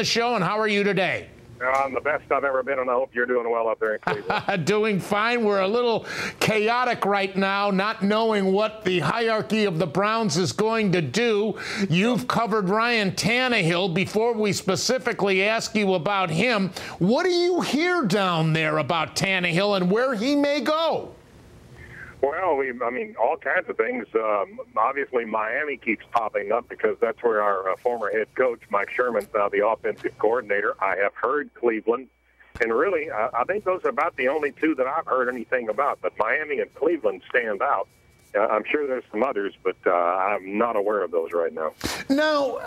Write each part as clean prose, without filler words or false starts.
the show, and how are you today? I'm the best I've ever been, and I hope you're doing well up there in Cleveland. Doing fine. We're a little chaotic right now, not knowing what the hierarchy of the Browns is going to do. You've covered Ryan Tannehill. Before we specifically ask you about him, what do you hear down there about Tannehill and where he may go? Well, I mean, all kinds of things. Obviously, Miami keeps popping up because that's where our former head coach, Mike Sherman's now the offensive coordinator. I have heard Cleveland, and really, I think those are about the only two that I've heard anything about. But Miami and Cleveland stand out. I'm sure there's some others, but I'm not aware of those right now. Now,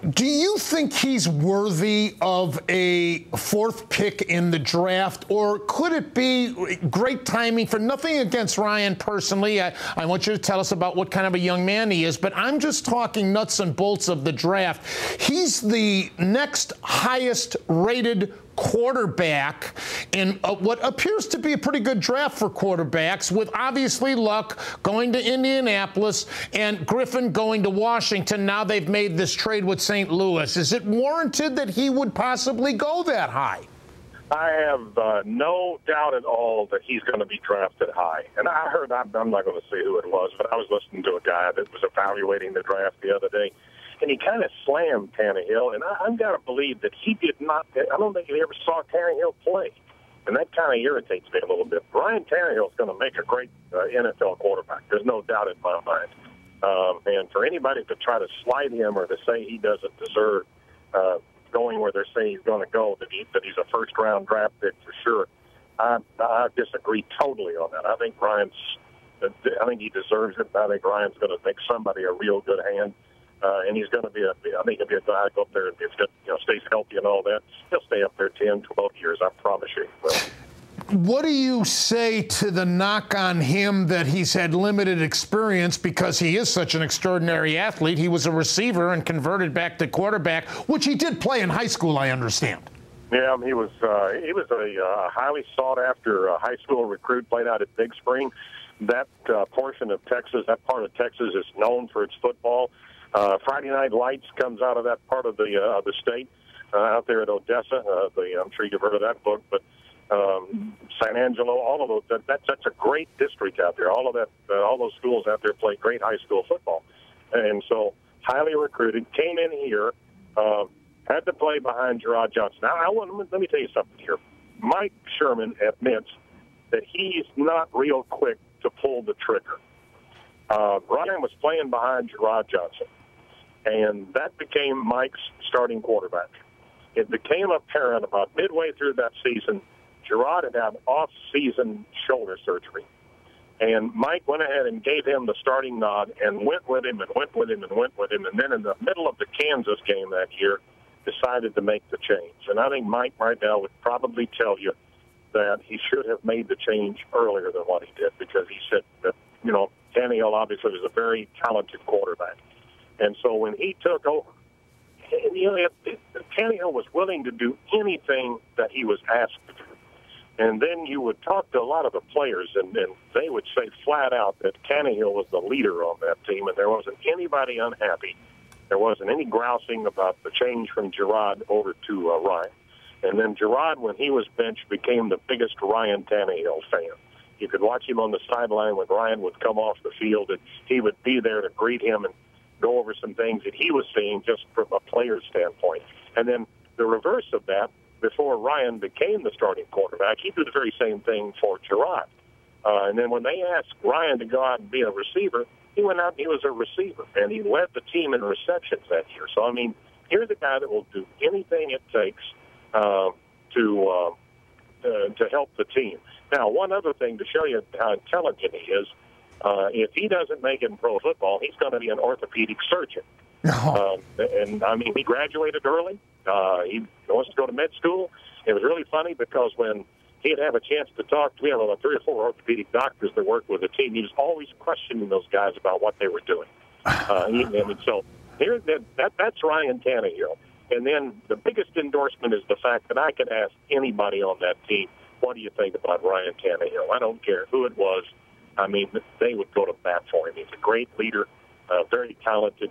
do you think he's worthy of a fourth pick in the draft, or could it be great timing for nothing against Ryan personally? I want you to tell us about what kind of a young man he is, but I'm just talking nuts and bolts of the draft. He's the next highest rated quarterback in what appears to be a pretty good draft for quarterbacks, with obviously Luck going to Indianapolis and Griffin going to Washington. Now they've made this trade with St. Louis. Is it warranted that he would possibly go that high? I have no doubt at all that he's going to be drafted high. And I heard, I'm not going to say who it was, but I was listening to a guy that was evaluating the draft the other day, and he kind of slammed Tannehill, and I've got to believe that he did not – I don't think he ever saw Tannehill play, and that kind of irritates me a little bit. Ryan Tannehill is going to make a great NFL quarterback. There's no doubt in my mind. And for anybody to try to slight him or to say he doesn't deserve going where they're saying he's going to go, that he's a first-round draft pick for sure, I disagree totally on that. I think he deserves it. I think Ryan's going to make somebody a real good hand. And he's going to be I think he'll be a guy to go up there and if stays healthy and all that. He'll stay up there 10, 12 years, I promise you. But what do you say to the knock on him that he's had limited experience because he is such an extraordinary athlete? He was a receiver and converted back to quarterback, which he did play in high school, I understand. Yeah, he was a highly sought-after high school recruit, played out at Big Spring. That portion of Texas, that part of Texas is known for its football. Friday Night Lights comes out of that part of the state, out there at Odessa. I'm sure you've heard of that book, but San Angelo, all of those. That's a great district out there. All those schools out there play great high school football, and so highly recruited. Came in here, had to play behind Gerard Johnson. Now, let me tell you something here. Mike Sherman admits that he's not real quick to pull the trigger. Ryan was playing behind Gerard Johnson, and that became Mike's starting quarterback. It became apparent about midway through that season, Gerard had off-season shoulder surgery. And Mike went ahead and gave him the starting nod and went with him and went with him and went with him. And then in the middle of the Kansas game that year, decided to make the change. And I think Mike right now would probably tell you that he should have made the change earlier than what he did, because he said that, Tannehill obviously was a very talented quarterback. And so when he took over, Tannehill was willing to do anything that he was asked to do. And then you would talk to a lot of the players, and they would say flat out that Tannehill was the leader on that team, and there wasn't anybody unhappy. There wasn't any grousing about the change from Gerard over to Ryan. And then Gerard, when he was benched, became the biggest Ryan Tannehill fan. You could watch him on the sideline when Ryan would come off the field, and he would be there to greet him and go over some things that he was seeing just from a player's standpoint. And then the reverse of that, before Ryan became the starting quarterback, he did the very same thing for Gerard. And then when they asked Ryan to go out and be a receiver, he went out and he was a receiver, and he led the team in receptions that year. So, I mean, here's a guy that will do anything it takes to help the team. Now, one other thing to show you how intelligent he is, if he doesn't make it in pro football, he's going to be an orthopedic surgeon. And, I mean, he graduated early. He wants to go to med school. It was really funny because when he'd have a chance to talk to, we have about 3 or 4 orthopedic doctors that work with the team. He was always questioning those guys about what they were doing. And so that's Ryan Tannehill. And then the biggest endorsement is the fact that I could ask anybody on that team, what do you think about Ryan Tannehill? I don't care who it was. I mean, they would go to bat for him. He's a great leader, very talented,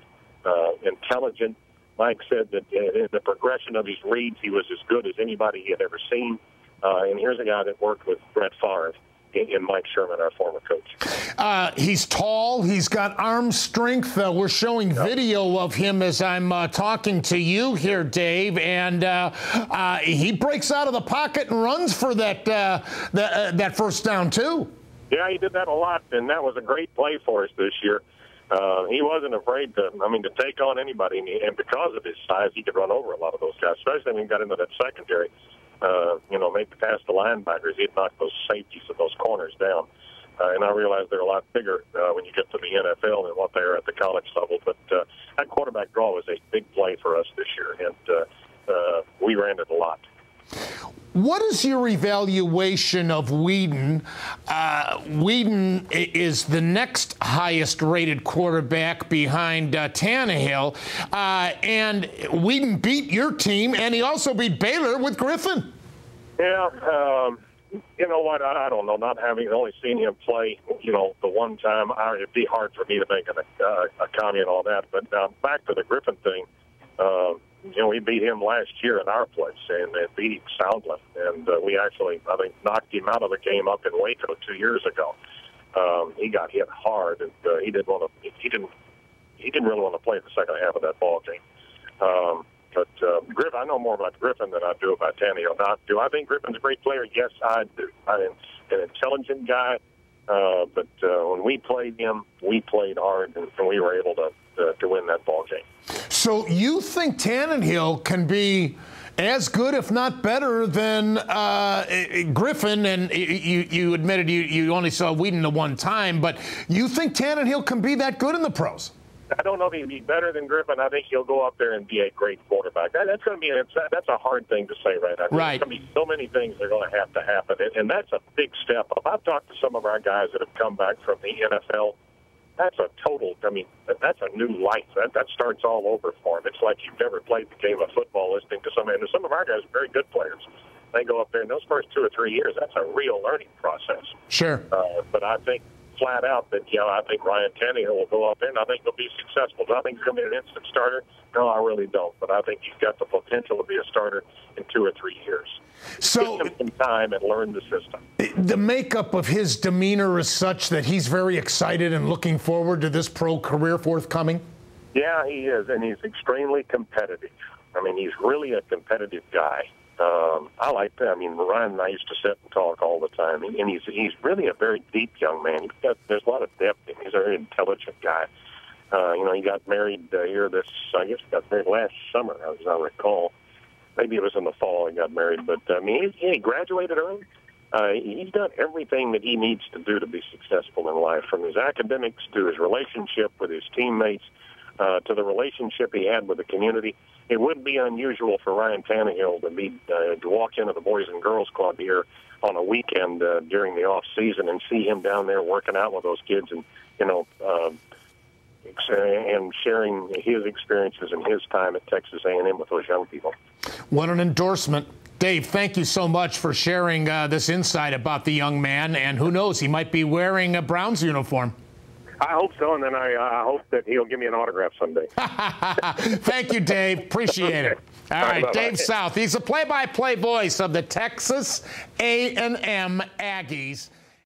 intelligent, Mike said that in the progression of his reads, he was as good as anybody he had ever seen. And here's a guy that worked with Brett Favre and Mike Sherman, our former coach. He's tall. He's got arm strength. We're showing video of him as I'm talking to you here, Dave, and he breaks out of the pocket and runs for that first down, too. Yeah, he did that a lot, and that was a great play for us this year. He wasn't afraid to take on anybody, and because of his size, he could run over a lot of those guys, especially when he got into that secondary. Maybe past the linebackers, he'd knock those safeties and those corners down. And I realize they're a lot bigger when you get to the NFL than what they are at the college level. But that quarterback draw was a big play for us this year, and we ran it a lot. What is your evaluation of Whedon? Whedon is the next highest rated quarterback behind Tannehill. And Whedon beat your team, and he also beat Baylor with Griffin. Yeah, you know what? I don't know. Not having only seen him play, the one time, it'd be hard for me to make a comment on that. But back to the Griffin thing, we beat him last year in our place and beat him soundly. And we actually, I think, knocked him out of the game up in Waco 2 years ago. He got hit hard, and he didn't really want to play the second half of that ball game. But Griffin, I know more about Griffin than I do about Tannehill. Now, do I think Griffin's a great player? Yes, I do. I'm an intelligent guy. But when we played him, we played hard, and we were able to win that ball game. So you think Tannehill can be as good, if not better, than Griffin? And you admitted you only saw Whedon the one time, but you think Tannehill can be that good in the pros? I don't know if he'd be better than Griffin. I think he'll go up there and be a great quarterback. That's going to be that's a hard thing to say right now. Right. There's going to be so many things that are going to happen, and that's a big step up. I've talked to some of our guys that have come back from the NFL. That's a total, that's a new life. That starts all over for them. It's like you've never played the game of football listening to somebody. And some of our guys are very good players. They go up there, and those first 2 or 3 years, that's a real learning process. Sure. But I think flat out that, I think Ryan Tannehill will go up there, and I think he'll be successful. Do I think he's going to be an instant starter? No, I really don't. But I think he's got the potential to be a starter in 2 or 3 years. So give him some time and learn the system. The makeup of his demeanor is such that he's very excited and looking forward to this pro career forthcoming? Yeah, he is, and he's extremely competitive. He's really a competitive guy. I like that. Ryan and I used to sit and talk all the time, and he's really a very deep young man. There's a lot of depth in him. He's a very intelligent guy. He got married he got married last summer, as I recall. Maybe it was in the fall he got married, but he graduated early. He's done everything that he needs to do to be successful in life, from his academics to his relationship with his teammates to the relationship he had with the community. It wouldn't be unusual for Ryan Tannehill to walk into the Boys and Girls Club here on a weekend during the off season and see him down there working out with those kids and and sharing his experiences and his time at Texas A&M with those young people. What an endorsement. Dave, thank you so much for sharing this insight about the young man, and who knows, he might be wearing a Browns uniform. I hope so, and then I hope that he'll give me an autograph someday. Thank you, Dave. Appreciate it. All right, Dave South. He's a play-by-play voice of the Texas A&M Aggies.